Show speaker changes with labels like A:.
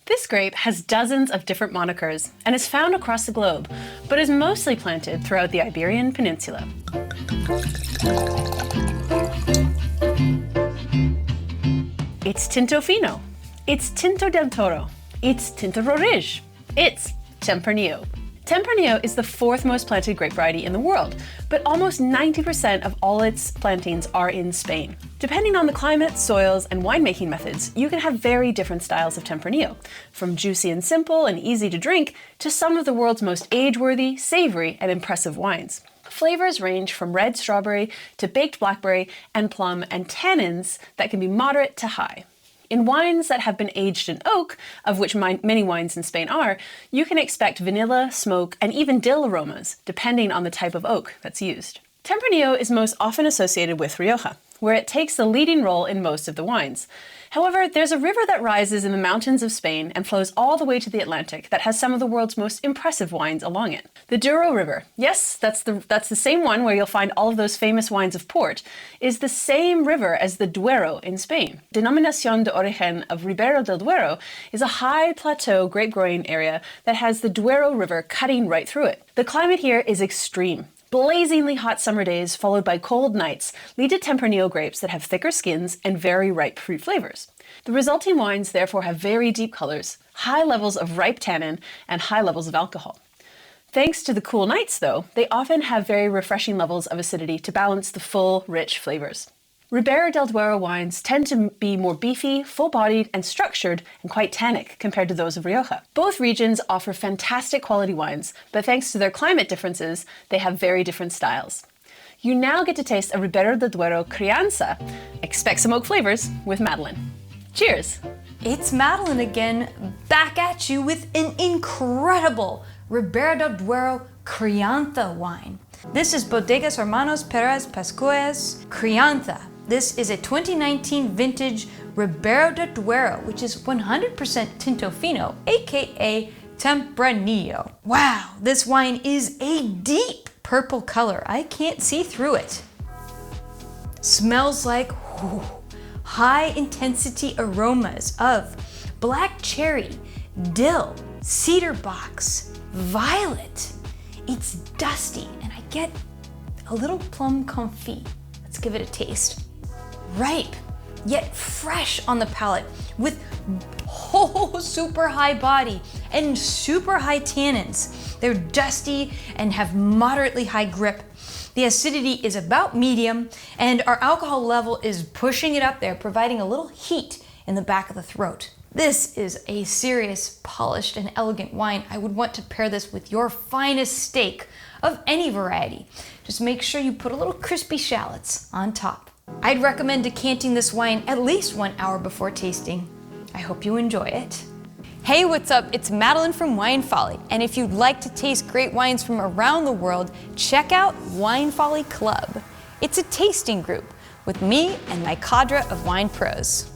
A: This grape has dozens of different monikers and is found across the globe, but is mostly planted throughout the Iberian Peninsula. It's Tinto Fino. It's Tinto del Toro. It's Tinto Roriz. It's Tempranillo. Tempranillo is the fourth most planted grape variety in the world, but almost 90% of all its plantings are in Spain. Depending on the climate, soils, and winemaking methods, you can have very different styles of Tempranillo, from juicy and simple and easy to drink to some of the world's most age-worthy, savory, and impressive wines. Flavors range from red strawberry to baked blackberry and plum, and tannins that can be moderate to high. In wines that have been aged in oak, of which many wines in Spain are, you can expect vanilla, smoke, and even dill aromas, depending on the type of oak that's used. Tempranillo is most often associated with Rioja, where it takes the leading role in most of the wines. However, there's a river that rises in the mountains of Spain and flows all the way to the Atlantic that has some of the world's most impressive wines along it. The Douro River, yes, that's the same one where you'll find all of those famous wines of port, is the same river as the Duero in Spain. Denominación de Origen of Ribera del Duero is a high plateau grape growing area that has the Duero River cutting right through it. The climate here is extreme. Blazingly hot summer days followed by cold nights lead to Tempranillo grapes that have thicker skins and very ripe fruit flavors. The resulting wines therefore have very deep colors, high levels of ripe tannin, and high levels of alcohol. Thanks to the cool nights, though, they often have very refreshing levels of acidity to balance the full, rich flavors. Ribera del Duero wines tend to be more beefy, full-bodied, and structured, and quite tannic compared to those of Rioja. Both regions offer fantastic quality wines, but thanks to their climate differences, they have very different styles. You now get to taste a Ribera del Duero crianza. Expect some oak flavors with Madeline. Cheers!
B: It's Madeline again, back at you with an incredible Ribera del Duero crianza wine. This is Bodegas Hermanos Perez Pascuez Crianza. This is a 2019 vintage Ribera del Duero, which is 100% Tinto Fino, aka Tempranillo. Wow, this wine is a deep purple color. I can't see through it. Smells like high intensity aromas of black cherry, dill, cedar box, violet. It's dusty and I get a little plum confit. Let's give it a taste. Ripe, yet fresh on the palate with super high body and super high tannins. They're dusty and have moderately high grip. The acidity is about medium and our alcohol level is pushing it up there, providing a little heat in the back of the throat. This is a serious, polished, and elegant wine. I would want to pair this with your finest steak of any variety. Just make sure you put a little crispy shallots on top. I'd recommend decanting this wine at least 1 hour before tasting. I hope you enjoy it. Hey, what's up? It's Madeline from Wine Folly, and if you'd like to taste great wines from around the world, check out Wine Folly Club. It's a tasting group with me and my cadre of wine pros.